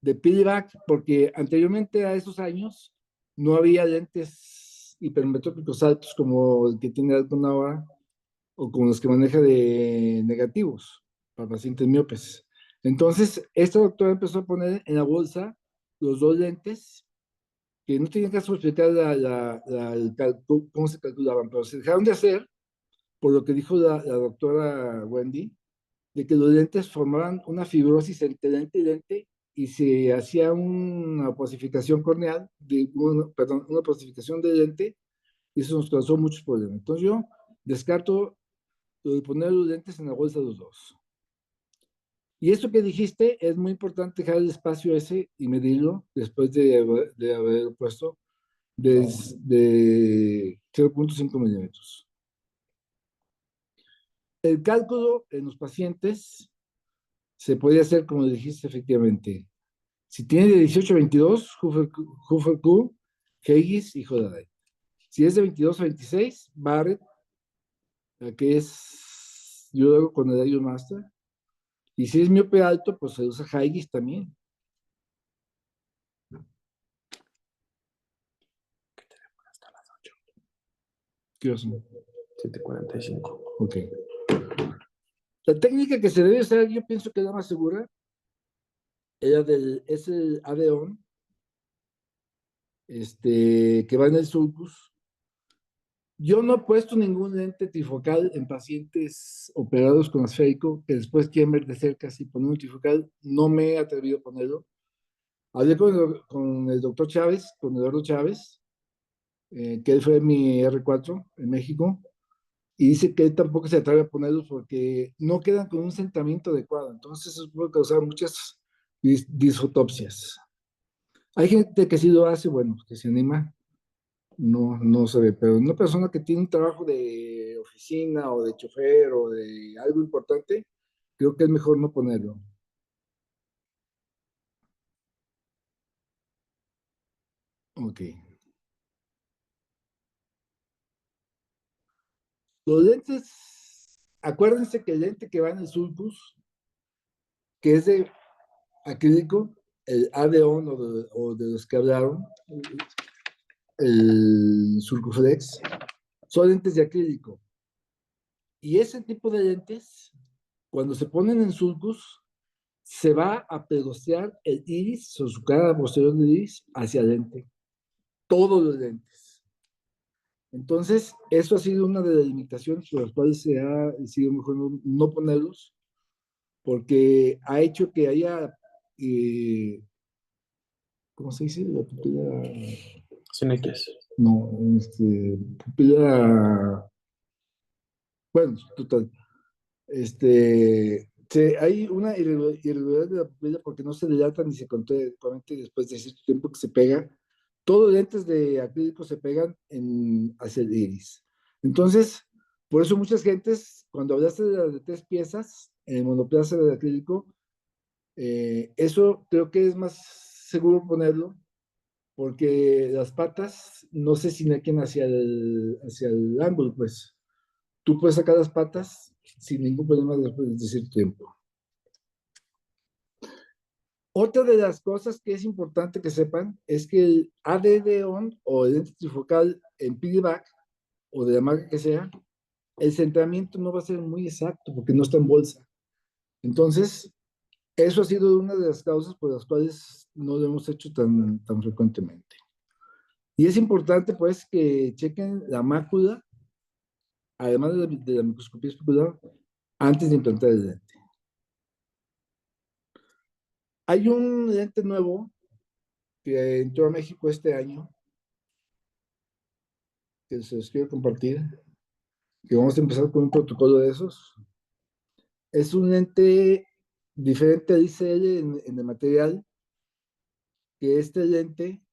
de piggyback, porque anteriormente a esos años no había lentes hipermetrópicos altos como el que tiene Alcon ahora o como los que maneja de negativos para pacientes miopes. Entonces, esta doctora empezó a poner en la bolsa los dos lentes que no tenían caso explicar cómo se calculaban, pero se dejaron de hacer por lo que dijo la doctora Wendy, de que los lentes formaban una fibrosis entre lente y lente y se hacía una opacificación corneal, una opacificación de lente, y eso nos causó muchos problemas. Entonces yo descarto lo de poner los lentes en la bolsa de los dos. Y esto que dijiste es muy importante, dejar el espacio ese y medirlo después de haber puesto de 0.5 milímetros. El cálculo en los pacientes se puede hacer, como dijiste, efectivamente. Si tiene de 18 a 22, Hoofer Q, Haggis y Hodaday. Si es de 22 a 26, Barrett, que es, yo lo hago con el Ayo Master. Y si es miope alto, pues se usa Haggis también. ¿Qué hora son? 7:45. Ok. La técnica que se debe usar, yo pienso que es la más segura, es el Adeon, que va en el sulcus, Yo no he puesto ningún lente trifocal en pacientes operados con esférico que después quieren ver de cerca si poner un trifocal. No me he atrevido a ponerlo. Hablé con el doctor Chávez, con Eduardo Chávez, que él fue mi R4 en México, y dice que él tampoco se atreve a ponerlos porque no quedan con un centramiento adecuado. Entonces eso puede causar muchas disfotopsias. Hay gente que sí lo hace, bueno, que se anima, no se ve, pero una persona que tiene un trabajo de oficina o de chofer o de algo importante, creo que es mejor no ponerlo. Ok. Los lentes, acuérdense que el lente que va en el sulcus, que es de acrílico, el Adeon o de los que hablaron, el Sulcuflex, son lentes de acrílico. Y ese tipo de lentes, cuando se ponen en sulcus, se va a pegostear el iris o su cara posterior del iris hacia el lente. Todos los lentes. Entonces, eso ha sido una de las limitaciones por las cuales se ha decidido mejor no ponerlos, porque ha hecho que haya, ¿cómo se dice? La pupila, Sin X. no, pupila, bueno, total. Hay una irregularidad de la pupila porque no se dilata ni se contrae después de cierto tiempo que se pega. Todos los lentes de acrílico se pegan hacia el iris. Entonces, por eso muchas gentes, cuando hablaste de las de 3 piezas, en el monoplaza de acrílico, eso creo que es más seguro ponerlo, porque las patas no se sinequen hacia el ángulo, pues. Tú puedes sacar las patas sin ningún problema después de cierto tiempo. Otra de las cosas que es importante que sepan es que el ADD-ON o el lente trifocal en piggyback o de la marca que sea, el centramiento no va a ser muy exacto porque no está en bolsa. Entonces, eso ha sido una de las causas por las cuales no lo hemos hecho tan frecuentemente. Y es importante pues que chequen la mácula, además de la microscopía especular, antes de implantar el lente. Hay un lente nuevo que entró a México este año, que se los quiero compartir, que vamos a empezar con un protocolo de esos. Es un lente diferente al ICL en el material, que este lente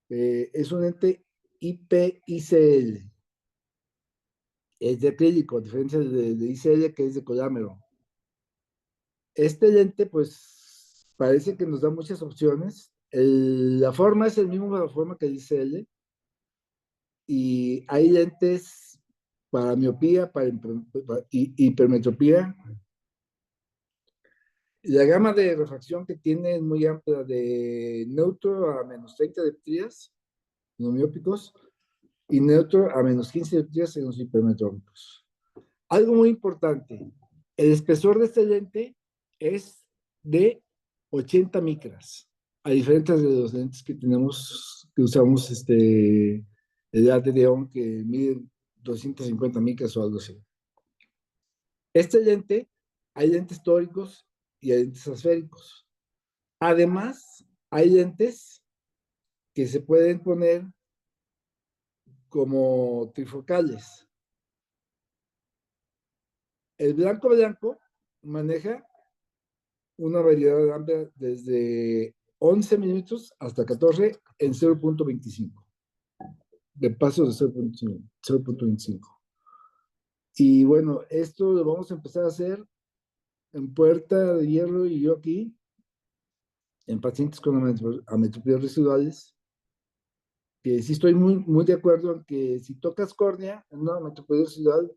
es un lente IP-ICL. Es de acrílico, a diferencia de ICL, que es de colámero. Este lente, pues, parece que nos da muchas opciones. La forma es el mismo la forma que el ICL, y hay lentes para miopía, para hipermetropía. La gama de refracción que tiene es muy amplia, de neutro a menos 30 dioptrías en los miópicos y neutro a menos 15 dioptrías en los hipermetrópicos. Algo muy importante, el espesor de este lente es de 80 micras, a diferencia de los lentes que tenemos, que usamos el AD-ON, que mide 250 micras o algo así. Este lente, hay lentes tóricos y hay lentes asféricos. Además, hay lentes que se pueden poner como trifocales. El blanco maneja una variedad amplia desde 11 minutos hasta 14 en 0.25. De pasos de 0.25. Y bueno, esto lo vamos a empezar a hacer en Puerta de Hierro y yo aquí, en pacientes con ametropías residuales, que sí estoy muy de acuerdo en que si tocas córnea en una ametropía residual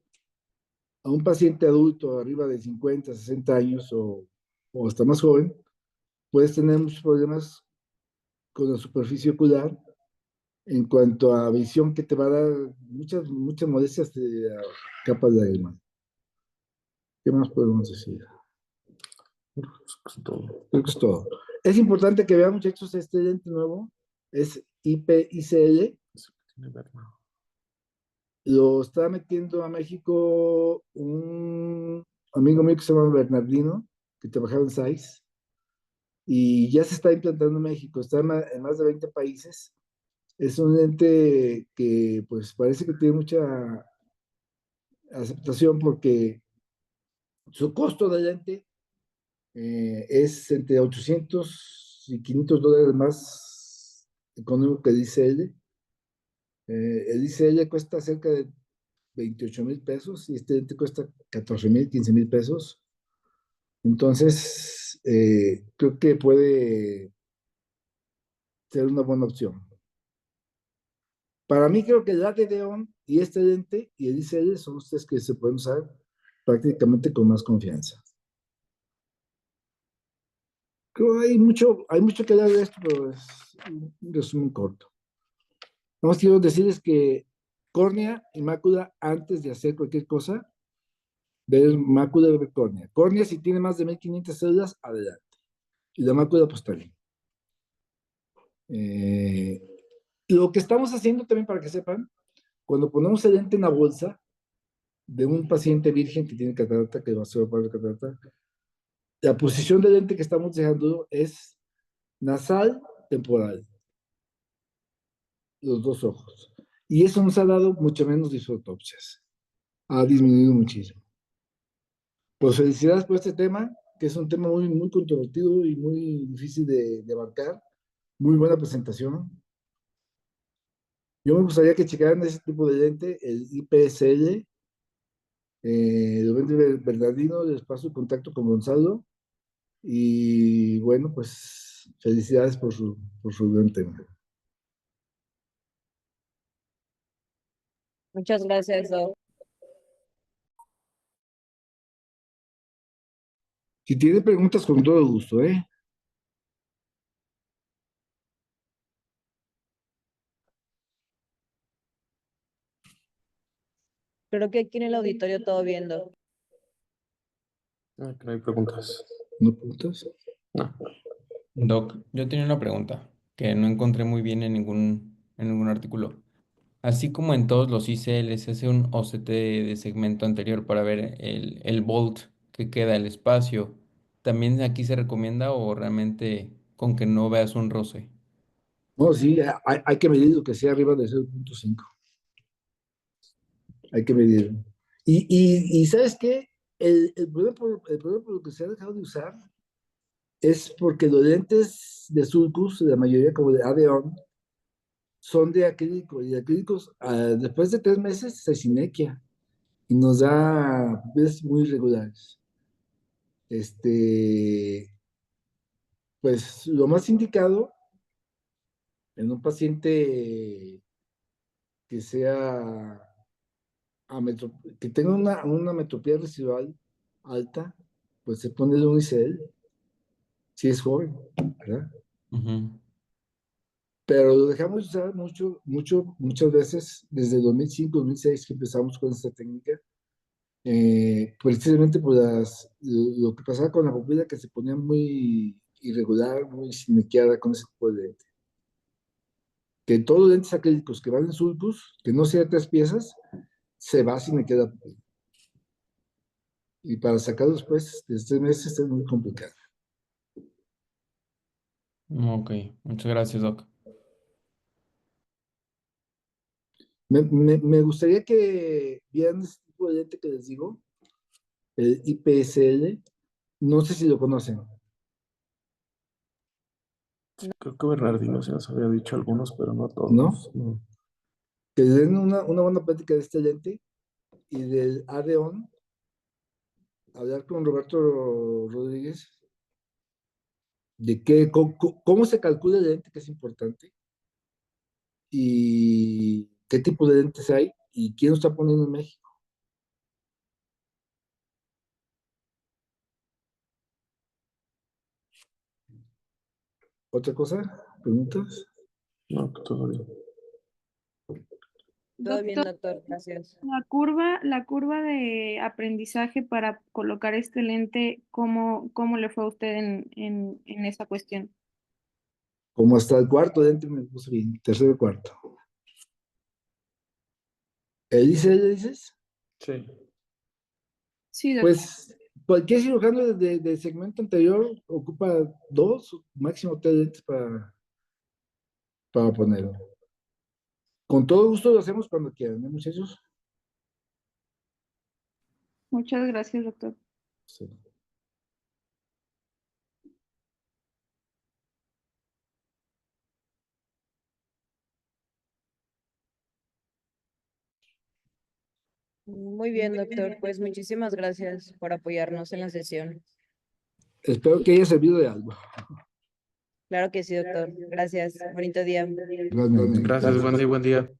a un paciente adulto arriba de 50, 60 años o hasta más joven, puedes tener muchos problemas con la superficie ocular en cuanto a visión, que te va a dar muchas molestias de la capa de lágrima. ¿Qué más podemos decir? Creo que es todo. Es importante que vean, muchachos, este lente nuevo es IP-ICL. lo está metiendo a México un amigo mío que se llama Bernardino, que trabajaba en SAIS, y ya se está implantando en México, está en más de 20 países. Es un lente que pues parece que tiene mucha aceptación porque su costo de lente es entre 800 y $500 más económico que el ICL. El ICL cuesta cerca de 28,000 pesos y este lente cuesta 14,000, 15,000 pesos. Entonces, creo que puede ser una buena opción. Para mí creo que el AD-ON y este lente y el ICL son los tres que se pueden usar prácticamente con más confianza. Creo que hay mucho que hablar de esto, pero es un resumen corto. Vamos quiero decirles que córnea y mácula, antes de hacer cualquier cosa, ver mácula y ver córnea. Córnea, si tiene más de 1500 células, adelante. Y la mácula, pues está bien. Lo que estamos haciendo también, para que sepan, cuando ponemos el lente en la bolsa de un paciente virgen que tiene catarata, que va a ser para la catarata, la posición del lente que estamos dejando es nasal, temporal, los dos ojos. Y eso nos ha dado mucho menos disfotopsias. Ha disminuido muchísimo. Pues felicidades por este tema, que es un tema muy, muy controvertido y muy difícil de abarcar. Muy buena presentación. Yo me gustaría que checaran ese tipo de lente, el IPSL. Lo vende Bernardino, les paso el contacto con Gonzalo. Y bueno, pues felicidades por su buen tema. Muchas gracias, Doc. Si tienen preguntas, con todo gusto, ¿eh? Creo que aquí en el auditorio todo viendo. Ah, que no hay preguntas. ¿No preguntas? No. Doc, yo tenía una pregunta que no encontré muy bien en ningún artículo. Así como en todos los ICL se hace un OCT de segmento anterior para ver el volt que queda, el espacio, ¿también aquí se recomienda o realmente con que no veas un roce? No, sí, hay que medir lo que sea arriba de 0,5. Hay que medirlo. Y ¿sabes qué? El problema por lo que se ha dejado de usar es porque los lentes de sulcus, la mayoría como de Adeon, son de acrílico, y de acrílicos después de 3 meses se sinequia y nos da ves muy irregulares. Pues lo más indicado en un paciente que sea que tenga una metropía residual alta, pues se pone el unicel, si es joven, ¿verdad? Ujú. Pero lo dejamos usar muchas veces desde 2005, 2006 que empezamos con esta técnica, precisamente por lo que pasaba con la pupila, que se ponía muy irregular, muy sinequeada con ese tipo de lente. Que todos los lentes acrílicos que van en sulcus, que no sea 3 piezas, se va sinequeada la pupila. Y para sacarlos después de 3 meses es muy complicado. Ok, muchas gracias, Doc. Me gustaría que vieran este tipo de lente que les digo, el IPSL. No sé si lo conocen. Creo que Bernardino se nos había dicho algunos, pero no ¿No? todos. No. Que les den una buena plática de este lente y del ADON, hablar con Roberto Rodríguez de cómo se calcula el lente, que es importante, y qué tipo de lentes hay y quién lo está poniendo en México. ¿Otra cosa? ¿Preguntas? No, que todo bien. Todo bien, Doctor, doctor, gracias. la curva de aprendizaje para colocar este lente, ¿cómo le fue a usted en esa cuestión? Como hasta el cuarto lente me puse bien, tercero y cuarto. ¿Ella dices? Sí. Sí, doctor. Pues cualquier cirujano de segmento anterior ocupa 2, máximo 3 lentes para ponerlo. Con todo gusto lo hacemos cuando quieran, ¿no, muchachos? Muchas gracias, doctor. Sí. Muy bien, doctor. Pues muchísimas gracias por apoyarnos en la sesión. Espero que haya servido de algo. Claro que sí, doctor. Gracias. Bonito día. Igualmente. Gracias, buen día, buen día.